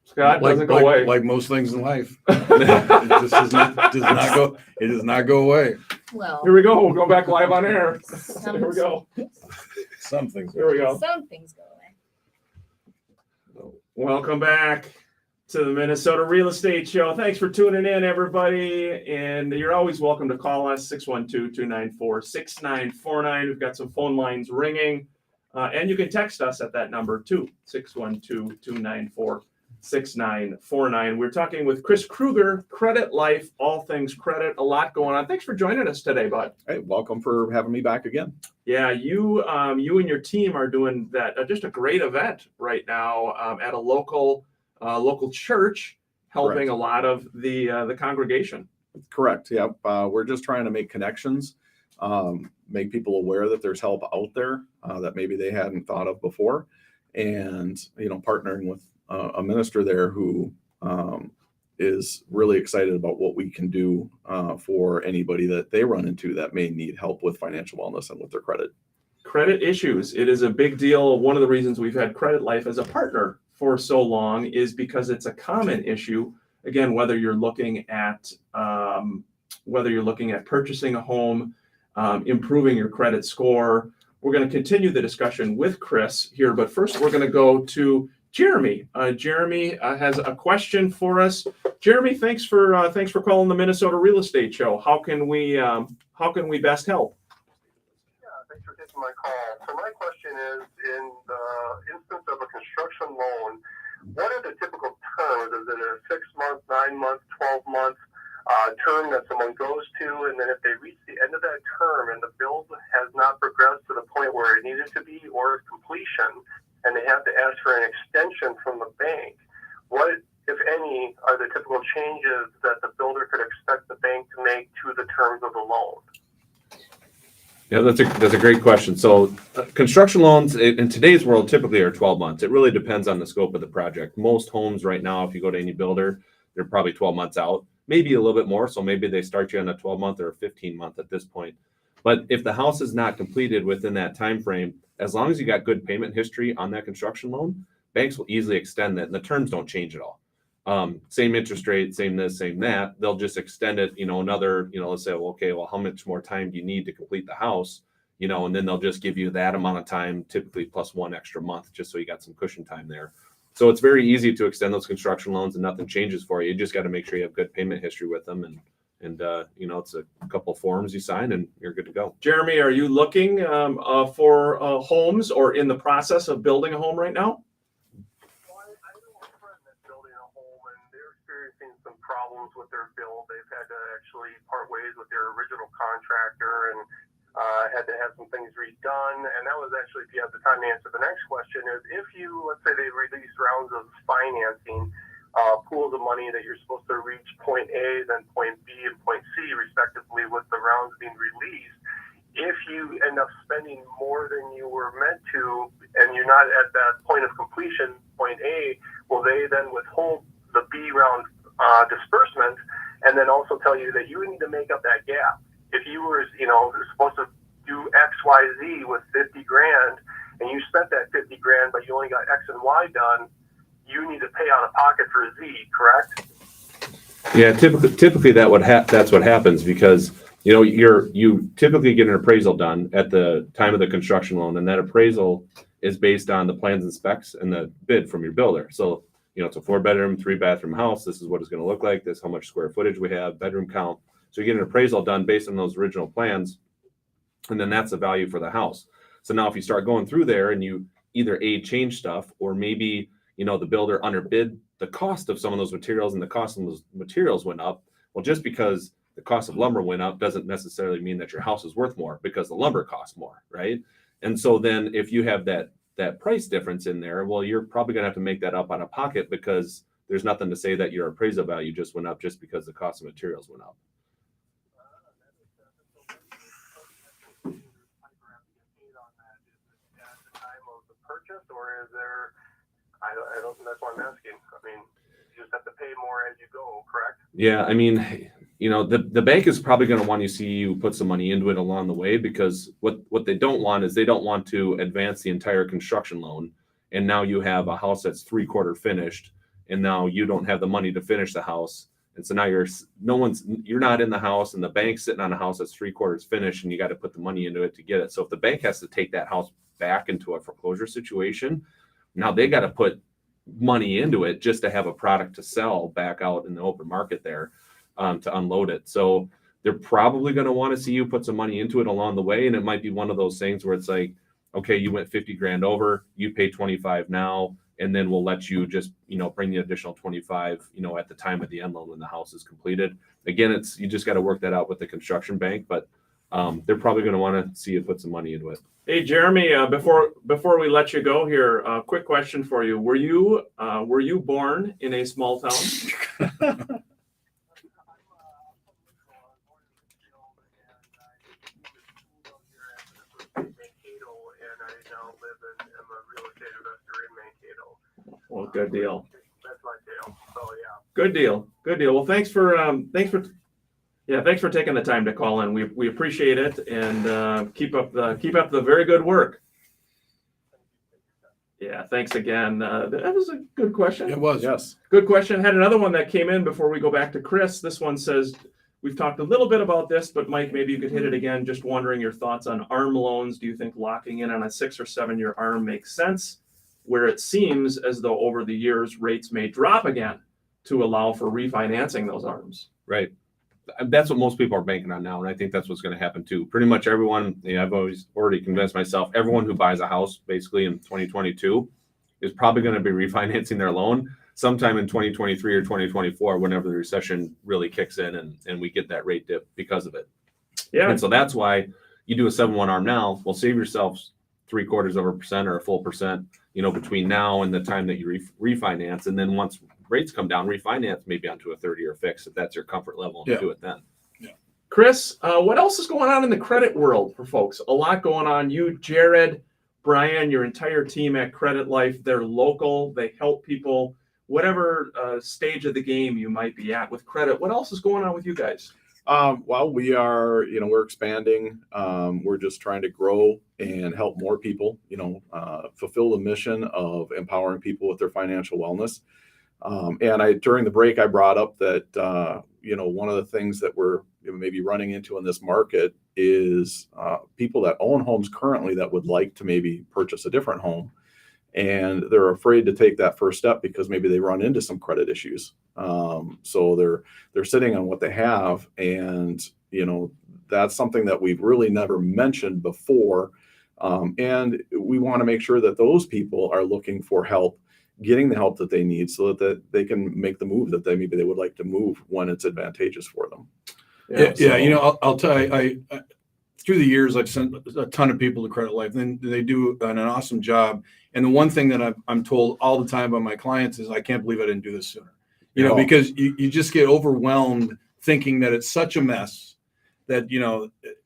Scott, doesn't go away. Like most things in life, it just does not go. It does not go away. Well, Here we go. We'll go back live on air. some, Here we go. Some things. Here we go. some things go away. Welcome back to the Minnesota Real Estate Show. Thanks for tuning in, everybody. And you're always welcome to call us, 612-294-6949. We've got some phone lines ringing. And you can text us at that number too, 612-294-6949. 6949. We're talking with Chris Kruger, Credit Life, all things credit, a lot going on. Thanks for joining us today, bud. Hey, welcome for having me back again. Yeah, you and your team are doing that just a great event right now at a local church, helping Correct. a lot of the congregation. Correct. Yep. We're just trying to make connections, make people aware that there's help out there that maybe they hadn't thought of before, and partnering with a minister there who is really excited about what we can do for anybody that they run into that may need help with financial wellness and with their credit. Credit issues. It is a big deal. One of the reasons we've had Credit Life as a partner for so long is because it's a common issue. Again, whether you're looking at purchasing a home, improving your credit score. We're going to continue the discussion with Chris here, but first we're going to go to Jeremy. Jeremy has a question for us. Jeremy, thanks for calling the Minnesota Real Estate Show. How can we best help? Thanks for taking my call. So my question is, in the instance of a construction loan, what are the typical terms? Is it a 6-month, 9-month, 12-month term that someone goes to? And then if they reach the end of that term and the build has not progressed to the point where it needed to be or completion, and they have to ask for an extension from the bank, what, if any, are the typical changes that the builder could expect the bank to make to the terms of the loan? Yeah, that's a great question. So construction loans in today's world typically are 12 months. It really depends on the scope of the project. Most homes right now, if you go to any builder, they're probably 12 months out, maybe a little bit more. So maybe they start you on a 12-month or a 15-month at this point. But if the house is not completed within that time frame, as long as you got good payment history on that construction loan, banks will easily extend that, and the terms don't change at all. Same interest rate, same this, same that. They'll just extend it, another, let's say, well, how much more time do you need to complete the house? And then they'll just give you that amount of time, typically plus 1 extra month, just so you got some cushion time there. So it's very easy to extend those construction loans and nothing changes for you. You just got to make sure you have good payment history with them. And it's a couple forms you sign and you're good to go. Jeremy, are you looking for homes or in the process of building a home right now? Well, I know a friend that's building a home, and they're experiencing some problems with their build. They've had to actually part ways with their original contractor and had to have some things redone. And that was actually, if you have the time to answer the next question, is if you, let's say they release rounds of financing, pools of money that you're supposed to reach point A, then point B, and point C, respectively, with the rounds being released. If you end up spending more than you were meant to, and you're not at that point of completion, point A, will they then withhold the B round disbursement, and then also tell you that you need to make up that gap? If you were, supposed to do X, Y, Z with 50 grand, and you spent that 50 grand, but you only got X and Y done, you need to pay out of pocket for Z, correct? Yeah, typically that's what happens because you typically get an appraisal done at the time of the construction loan, and that appraisal is based on the plans and specs and the bid from your builder. So it's a 4-bedroom, 3-bathroom house. This is what it's going to look like. This is how much square footage we have, bedroom count. So you get an appraisal done based on those original plans, and then that's the value for the house. So now if you start going through there and you either change stuff, or maybe the builder underbid the cost of some of those materials and the cost of those materials went up. Well, just because the cost of lumber went up doesn't necessarily mean that your house is worth more because the lumber costs more, right? And so then if you have that price difference in there, well, you're probably going to have to make that up out of pocket because there's nothing to say that your appraisal value just went up just because the cost of materials went up. Purchase, or is there, I don't, that's why I'm asking. I mean, you just have to pay more as you go, correct? Yeah, I mean, the bank is probably going to want to see you put some money into it along the way, because what they don't want is they don't want to advance the entire construction loan, and now you have a house that's 3/4 finished, and now you don't have the money to finish the house, and so now you're not in the house, and the bank's sitting on a house that's 3/4 finished, and you got to put the money into it to get it. So if the bank has to take that house back into a foreclosure situation, now they got to put money into it just to have a product to sell back out in the open market there, to unload it. So they're probably going to want to see you put some money into it along the way. And it might be one of those things where it's like, okay, you went 50 grand over, you pay 25 now, and then we'll let you just, bring the additional 25, at the time of the end loan when the house is completed. Again, you just got to work that out with the construction bank, but they're probably going to want to see you put some money into it. Hey, Jeremy, before we let you go here, a quick question for you. Were you born in a small town? Well, good deal. That's my deal. So yeah. Good deal. Well, thanks for taking the time to call in. We appreciate it, and keep up the very good work. Yeah, thanks again. That was a good question. It was. Yes. Good question. Had another one that came in before we go back to Chris. This one says, we've talked a little bit about this, but Mike, maybe you could hit it again. Just wondering your thoughts on ARM loans. Do you think locking in on a 6 or 7 year ARM makes sense, where it seems as though over the years rates may drop again to allow for refinancing those ARMs? Right. That's what most people are banking on now, and I think that's what's going to happen too. Pretty much everyone, I've always already convinced myself, everyone who buys a house basically in 2022 is probably going to be refinancing their loan sometime in 2023 or 2024, whenever the recession really kicks in and we get that rate dip because of it. Yeah. And so that's why you do a 7-1 ARM now. Well, save yourself 0.75% or a full percent, between now and the time that you refinance. And then once rates come down, refinance maybe onto a 30-year fix if that's your comfort level, and do it then. Chris, what else is going on in the credit world for folks? A lot going on. You, Jared, Brian, your entire team at Credit Life, they're local. They help people, whatever stage of the game you might be at with credit. What else is going on with you guys? Well, we are, we're expanding. We're just trying to grow and help more people, fulfill the mission of empowering people with their financial wellness. And during the break, I brought up that, one of the things that we're maybe running into in this market is people that own homes currently that would like to maybe purchase a different home. And they're afraid to take that first step because maybe they run into some credit issues. So they're sitting on what they have. And, that's something that we've really never mentioned before. And we want to make sure that those people are looking for help, getting the help that they need so that they can make the move that maybe they would like to move when it's advantageous for them. Yeah. I'll tell you, I through the years, I've sent a ton of people to Credit Life, and they do an awesome job. And the one thing that I'm told all the time by my clients is, I can't believe I didn't do this sooner. Because you just get overwhelmed thinking that it's such a mess that,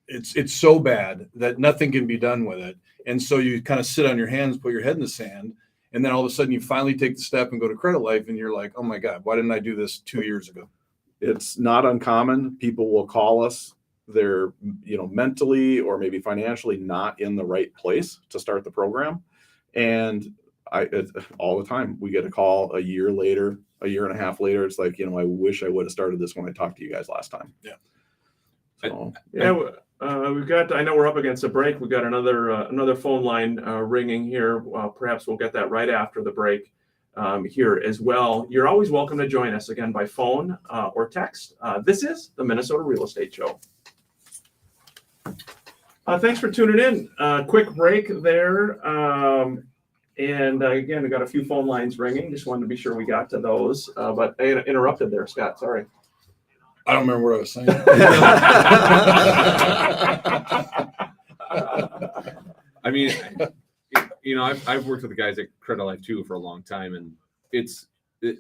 it's so bad that nothing can be done with it. And so you kind of sit on your hands, put your head in the sand. And then all of a sudden you finally take the step and go to Credit Life, and you're like, oh my God, why didn't I do this 2 years ago? It's not uncommon. People will call us. They're, mentally or maybe financially not in the right place to start the program. And all the time we get a call a year later, a year and a half later. It's like, I wish I would have started this when I talked to you guys last time. Yeah. So, We've got, I know we're up against a break. We've got another phone line ringing here. Perhaps we'll get that right after the break here as well. You're always welcome to join us again by phone or text. This is the Minnesota Real Estate Show. Thanks for tuning in. Quick break there. And again, we got a few phone lines ringing. Just wanted to be sure we got to those. But I interrupted there, Scott. Sorry. I don't remember what I was saying. I mean, I've worked with the guys at Credit Life too for a long time, and it's the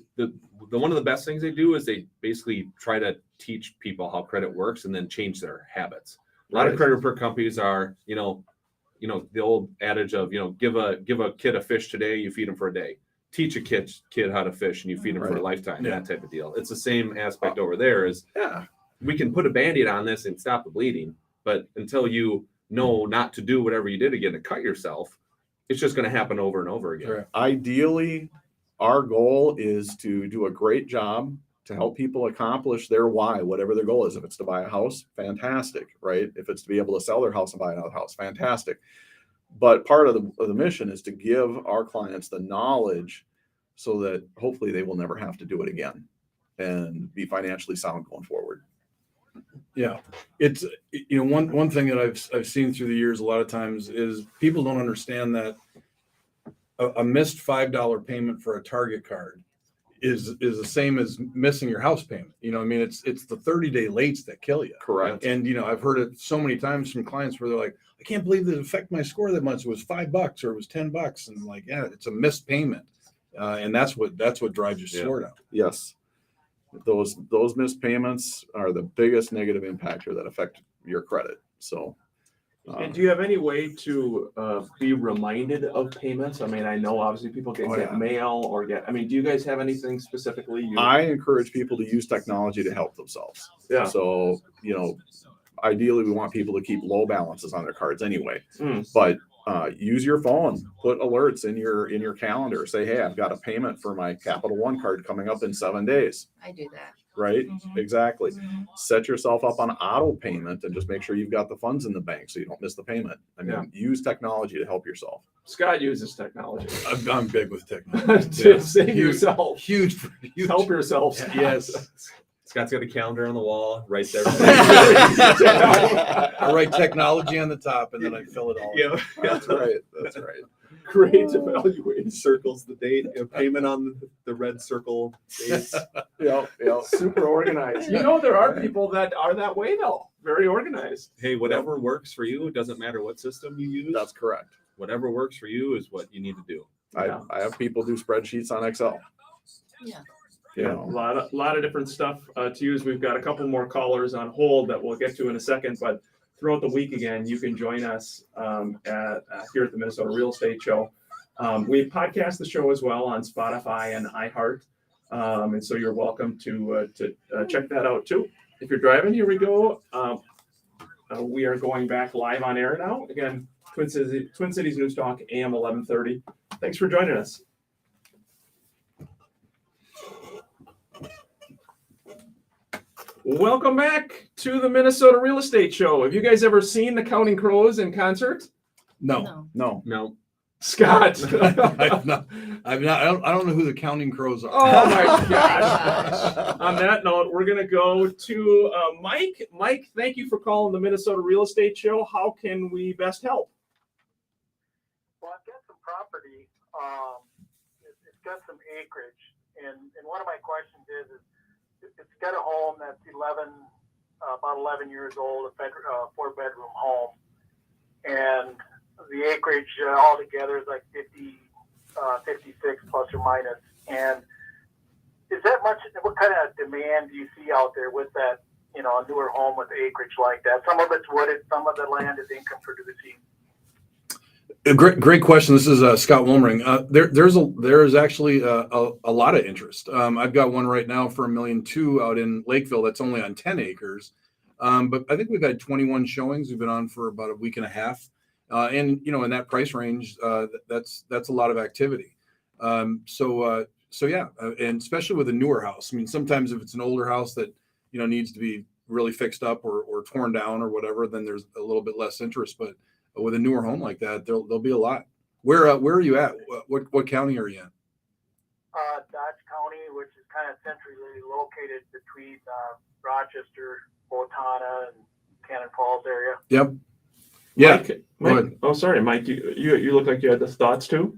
one of the best things they do is they basically try to teach people how credit works and then change their habits. A lot of credit report companies are, the old adage of, give a kid a fish today, you feed him for a day. Teach a kid how to fish, and you feed them for a lifetime. Yeah. That type of deal. It's the same aspect over there. Is we can put a Band-Aid on this and stop the bleeding, but until you know not to do whatever you did again to cut yourself, it's just going to happen over and over again. Right. Ideally, our goal is to do a great job to help people accomplish their why, whatever their goal is. If it's to buy a house, fantastic, right? If it's to be able to sell their house and buy another house, fantastic. But part of the mission is to give our clients the knowledge so that hopefully they will never have to do it again and be financially sound going forward. Yeah, it's one thing that I've seen through the years a lot of times is people don't understand that a missed $5 payment for a Target card is the same as missing your house payment. You know, I mean, it's the 30-day lates that kill you. Correct. And you know, I've heard it so many times from clients where they're like, I can't believe it affected my score that much. It was $5 or it was $10. And I'm like, yeah, it's a missed payment. And that's what drives your score down. Yes. Those missed payments are the biggest negative impactor that affect your credit. So, And do you have any way to be reminded of payments? I mean, I know obviously people get mail or I mean, do you guys have anything specifically? I encourage people to use technology to help themselves. Yeah. So, you know, ideally we want people to keep low balances on their cards anyway, Mm. but use your phone, put alerts in your calendar, say, hey, I've got a payment for my Capital One card coming up in 7 days, I do that. right? Mhm. Exactly. Mhm. Set yourself up on auto payment and just make sure you've got the funds in the bank so you don't miss the payment. I mean, Yeah. use technology to help yourself. Scott uses technology I'm big with technology. to save yourself. Huge. Help yourself. Scott. Yes. Scott's got a calendar on the wall right there. I write technology on the top and then I fill it all. in. Yeah. That's right. That's right. Great evaluation. Circles the date, payment on the red circle dates. Yep. Yep. Super organized. You know, there are people that are that way though. Very organized. Hey, whatever works for you, it doesn't matter what system you use. That's correct. Whatever works for you is what you need to do. Yeah. I have people do spreadsheets on Excel. Yeah. You Yeah, know. a lot of different stuff to use. We've got a couple more callers on hold that we'll get to in a second, but throughout the week again, you can join us here at the Minnesota Real Estate Show. We podcast the show as well on Spotify and iHeart, and so you're welcome to check that out too. If you're driving, here we go. We are going back live on air now. Again, Twin Cities News Talk, AM 1130. Thanks for joining us. Welcome back to the Minnesota Real Estate Show. Have you guys ever seen the Counting Crows in concert? No. No. No. No. Scott. I've not. I don't know who the Counting Crows are. Oh my gosh. On that note, we're going to go to Mike. Mike, thank you for calling the Minnesota Real Estate Show. How can we best help? Well, I've got some property. It's got some acreage, and one of my questions is it's got a home that's about 11 years old, a 4-bedroom home, and the acreage altogether is like 56 plus or minus. And is that much? What kind of demand do you see out there with that? You know, a newer home with acreage like that. Some of it's wooded, some of the land is income producing. Great question. This is Scott Wilmering. There's actually a lot of interest. I've got one right now for $1.2 million out in Lakeville. That's only on 10 acres. But I think we've had 21 showings. We've been on for about a week and a half. And you know, in that price range, that's a lot of activity. So yeah, and especially with a newer house. I mean, sometimes if it's an older house that, you know, needs to be really fixed up or torn down or whatever, then there's a little bit less interest. But with a newer home like that, there'll be a lot. Where are you at? What county are you in? Dodge County, which is kind of centrally located between Rochester, Owatonna, and Cannon Falls area. Yep. Yeah. Mike, oh, sorry, Mike. You look like you had the thoughts too.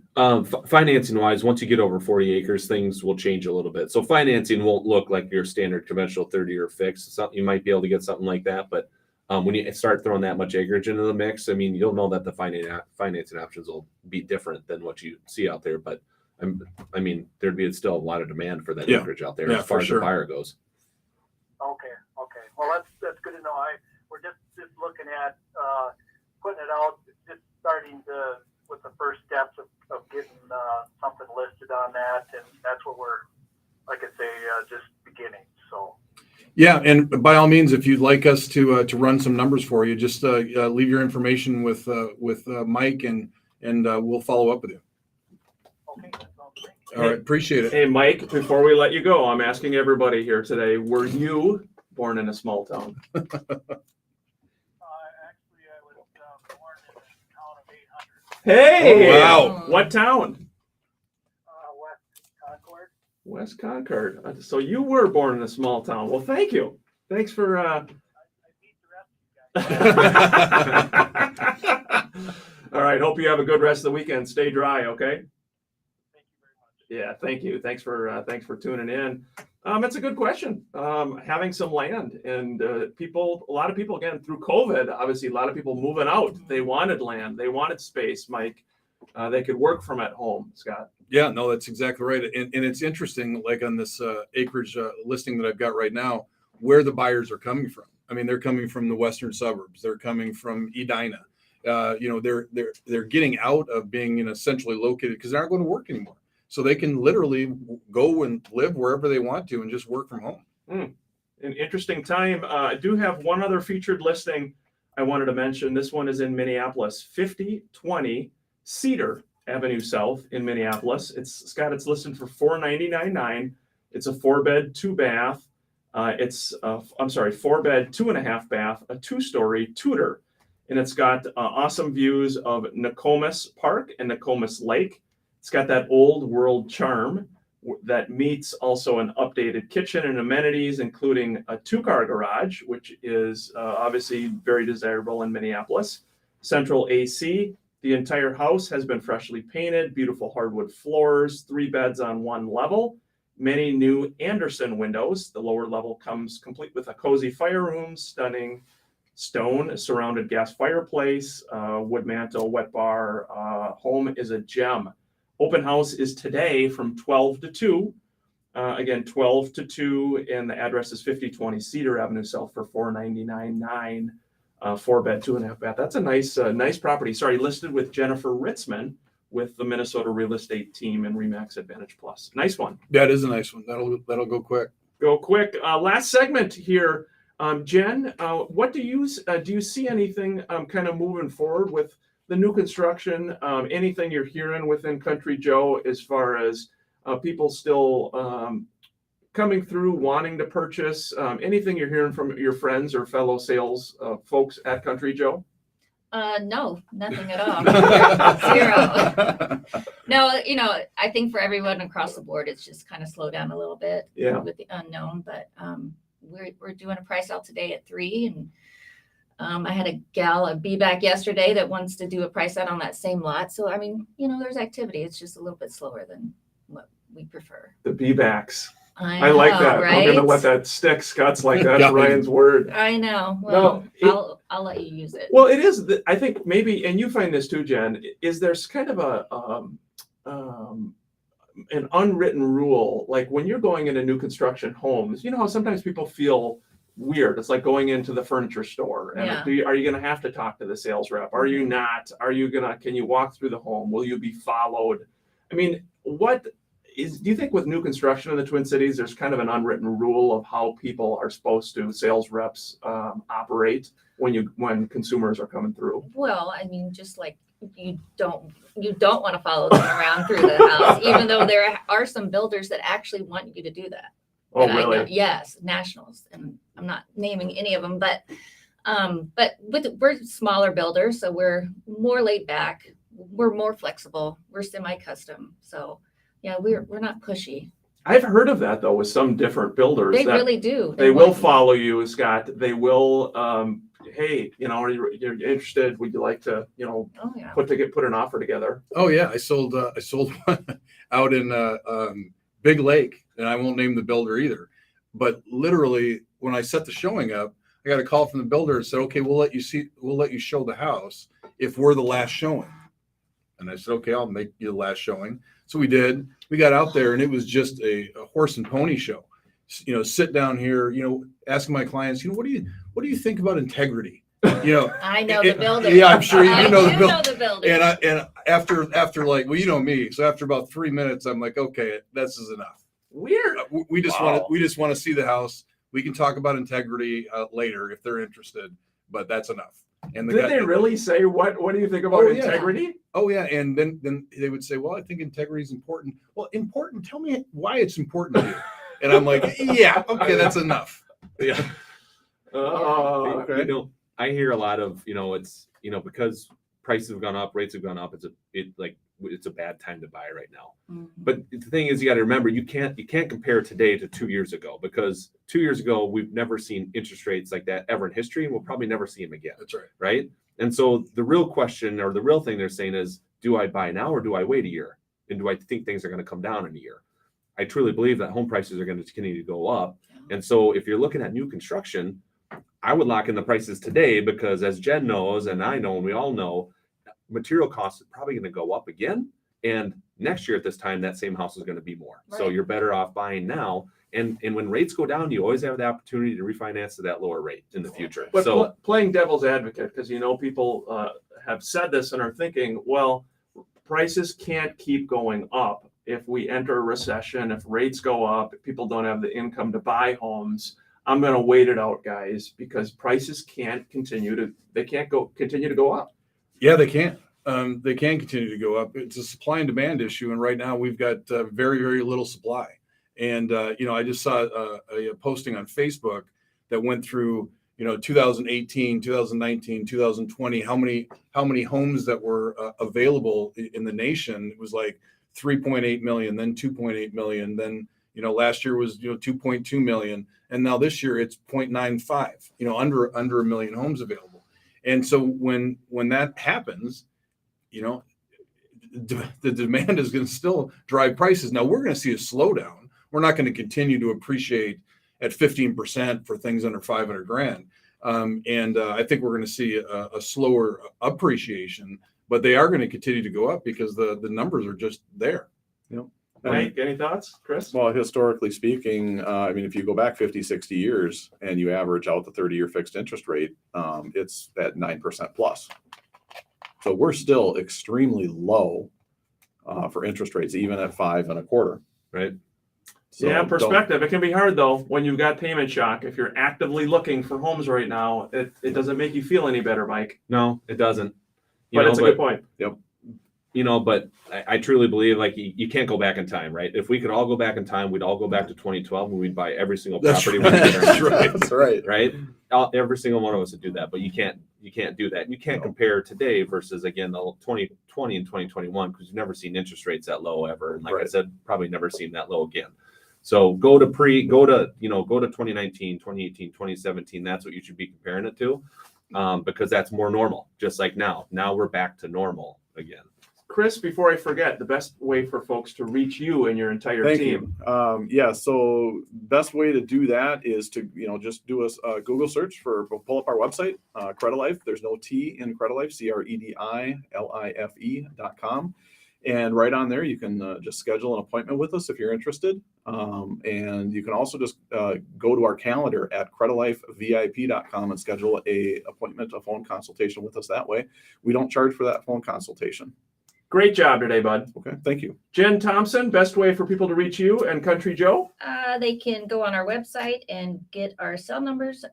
Financing wise, once you get over 40 acres, things will change a little bit. So financing won't look like your standard conventional 30-year fix. Something you might be able to get something like that, but when you start throwing that much acreage into the mix, I mean, you'll know that the financing options will be different than what you see out there. But I mean, there'd be still a lot of demand for that acreage out there Yeah, as far for as sure. the buyer goes. Okay. Well, that's good to know. We're just looking at putting it out, just starting with the first steps of getting something listed on that, and that's what we're, like I say, just beginning. So. Yeah, and by all means, if you'd like us to run some numbers for you, just leave your information with Mike, and we'll follow up with you. Okay, that sounds great. All right, appreciate it. Hey, Mike. Before we let you go, I'm asking everybody here today: were you born in a small town? Actually, I was born in the town of 800, Hey! Oh, wow. What town? West Concord. West Concord. So you were born in a small town. Well, thank you. Thanks for. I beat the rest of you guys. All right. Hope you have a good rest of the weekend. Stay dry, okay? Yeah, thank you. Thanks for tuning in. It's a good question. Having some land and a lot of people, again, through COVID, obviously a lot of people moving out. They wanted land, they wanted space, Mike. They could work from at home, Scott. Yeah, no, that's exactly right. And it's interesting, like on this acreage listing that I've got right now, where the buyers are coming from. I mean, they're coming from the western suburbs. They're coming from Edina. They're getting out of being centrally located because they're not going to work anymore. So they can literally go and live wherever they want to and just work from home. An interesting time. I do have one other featured listing I wanted to mention. This one is in Minneapolis, 5020 Cedar Avenue South in Minneapolis. It's listed for $499,900. It's a 4-bed, 2-bath. It's 4-bed, 2.5 bath, a 2-story Tudor, and it's got awesome views of Nokomis Park and Nokomis Lake. It's got that old world charm that meets also an updated kitchen and amenities, including a 2-car garage, which is obviously very desirable in Minneapolis. Central AC. The entire house has been freshly painted, beautiful hardwood floors, 3 beds on 1 level, many new Anderson windows. The lower level comes complete with a cozy fire room, stunning stone surrounded gas fireplace, wood mantle, wet bar. Home is a gem. Open house is today from 12 to 2. Again, 12 to 2, and the address is 5020 Cedar Avenue South for $499,900. 4-bed, 2.5 bath. That's a nice property. Sorry, listed with Jennifer Ritzman with the Minnesota real estate team and Remax Advantage Plus. Nice one. That is a nice one. That'll go quick. Go quick. Last segment here. Jen, what do you see anything kind of moving forward with the new construction? Anything you're hearing within Country Joe as far as people still coming through wanting to purchase? Anything you're hearing from your friends or fellow sales folks at Country Joe? No, nothing at all. Zero. No, I think for everyone across the board, it's just kind of slowed down a little bit with the unknown, but we're doing a price out today at 3, and I had a gal, a B back yesterday that wants to do a price out on that same lot. So, I mean, there's activity. It's just a little bit slower than what we prefer. The B-backs. I like know, that. Right? I'm gonna let that stick. Scott's like, that's Yeah. Ryan's word. I know. Well, No, I'll let you use it. Well, it is. I think maybe, and you find this too, Jen. Is there's kind of an unwritten rule, like when you're going into new construction homes. You know how sometimes people feel weird. It's like going into the furniture store, and are you going to have to talk to the sales rep? Are you not? Can you walk through the home? Will you be followed? I mean, do you think with new construction in the Twin Cities, there's kind of an unwritten rule of how people are supposed to, sales reps, operate when consumers are coming through? Well, I mean, just like you don't want to follow them around through the house, even though there are some builders that actually want you to do that. Oh, And I know- really? yes, nationals, and I'm not naming any of them, but we're smaller builders, so we're more laid back, we're more flexible, we're semi-custom, so yeah, we're not pushy. I've heard of that though with some different builders. They that really do. They will want- follow you, Scott. They will. Hey, you're interested? Would you like to, Oh yeah. put an offer together? Oh yeah, I sold one out in Big Lake, and I won't name the builder either. But literally, when I set the showing up, I got a call from the builder and said, "Okay, we'll let you show the house if we're the last showing." And I said, "Okay, I'll make you the last showing." So we did. We got out there, and it was just a horse and pony show. Sit down here, asking my clients, what do you think about integrity? I know the builder. Yeah, I'm sure you know the builder. know the builder. And after like, well, you know me. So after about 3 minutes, I'm like, okay, this is enough. Weird. We just Wow. want to see the house. We can talk about integrity later if they're interested, but that's enough. And Did they really say what do you think about Oh, yeah. integrity? Oh yeah, and then they would say, well, I think integrity is important. Well, important. Tell me why it's important to you. And I'm like, yeah, okay, that's enough. Yeah. Okay. I hear a lot of, it's, because prices have gone up, rates have gone up. It's a bad time to buy right now. Mhm. But the thing is, you got to remember, you can't compare today to 2 years ago, because 2 years ago, we've never seen interest rates like that ever in history. And we'll probably never see them again. That's right. Right. And so the real question, or the real thing they're saying is, do I buy now or do I wait a year? And do I think things are going to come down in a year? I truly believe that home prices are going to continue to go up. And so if you're looking at new construction, I would lock in the prices today because as Jen knows, and I know, and we all know, material costs are probably going to go up again. And next year at this time, that same house is going to be more. So Right. you're better off buying now. And when rates go down, you always have the opportunity to refinance to that lower rate in the future. But So playing devil's advocate, because people have said this and are thinking, well, prices can't keep going up if we enter a recession, if rates go up, if people don't have the income to buy homes. I'm going to wait it out, guys, because prices can't continue to go up. Yeah, they can. They can continue to go up. It's a supply and demand issue, and right now we've got very, very little supply. And I just saw a posting on Facebook that went through 2018, 2019, 2020. How many homes that were available in the nation? It was like 3.8 million, then 2.8 million, then last year was 2.2 million, and now this year it's 0.95. Under a million homes available. And so when that happens, the demand is going to still drive prices. Now we're going to see a slowdown. We're not going to continue to appreciate at 15% for things under 500 grand. I think we're going to see a slower appreciation, but they are going to continue to go up because the numbers are just there. Mike, any thoughts, Chris? Well, historically speaking, if you go back 50, 60 years and you average out the 30-year fixed interest rate, it's at 9% plus. So we're still extremely low for interest rates, even at 5.25%. right. So yeah, don't- perspective. It can be hard though when you've got payment shock. If you're actively looking for homes right now, it doesn't make you feel any better, Mike. No, it doesn't. But it's a good point. But I truly believe you can't go back in time, right? If we could all go back in time, we'd all go back to 2012 and we'd buy every single That's property. right. we could get our That's hands on, right. That's right. right? Every single one of us would do that, but you can't do that. And you can't compare today versus again the 2020 and 2021 because you've never seen interest rates that low ever, and like I Right. said, probably never seen that low again. So go to 2019, 2018, 2017. That's what you should be comparing it to, because that's more normal. Just like now we're back to normal again. Chris, before I forget, the best way for folks to reach you and your entire Thank team. you. So best way to do that is to just do a Google search pull up our website, Credit Life. There's no T in Credit Life, CreditLife.com. And right on there, you can just schedule an appointment with us if you're interested. And you can also just go to our calendar at CreditLifeVIP.com and schedule a phone consultation with us that way. We don't charge for that phone consultation. Great job today, bud. Okay, thank you. Jen Thompson, best way for people to reach you and Country Joe? They can go on our website and get our cell numbers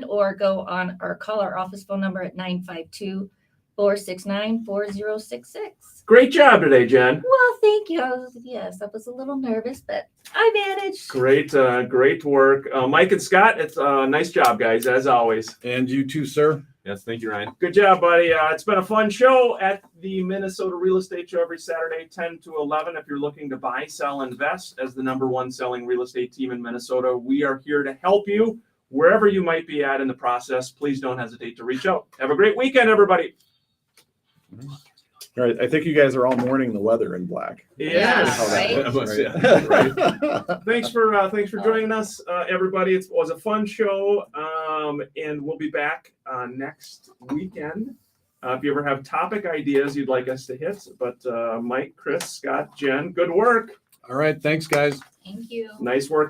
or go on or call our office phone number at 952-469-4066. Great job today, Jen. Well, thank you. I was a little nervous, but I managed. Great work. Mike and Scott, it's a nice job, guys, as always. And you too, sir. Yes, thank you, Ryan. Good job, buddy. It's been a fun show at the Minnesota Real Estate Show every Saturday, 10 to 11. If you're looking to buy, sell, invest as the #1 selling real estate team in Minnesota, we are here to help you wherever you might be at in the process. Please don't hesitate to reach out. Have a great weekend, everybody. All right, I think you guys are all mourning the weather in black. Yeah, How that right? works, right? Thanks for joining us, everybody. It was a fun show, and we'll be back next weekend. If you ever have topic ideas you'd like us to hit, but Mike, Chris, Scott, Jen, good work. All right. Thanks, guys. Thank you. Nice work.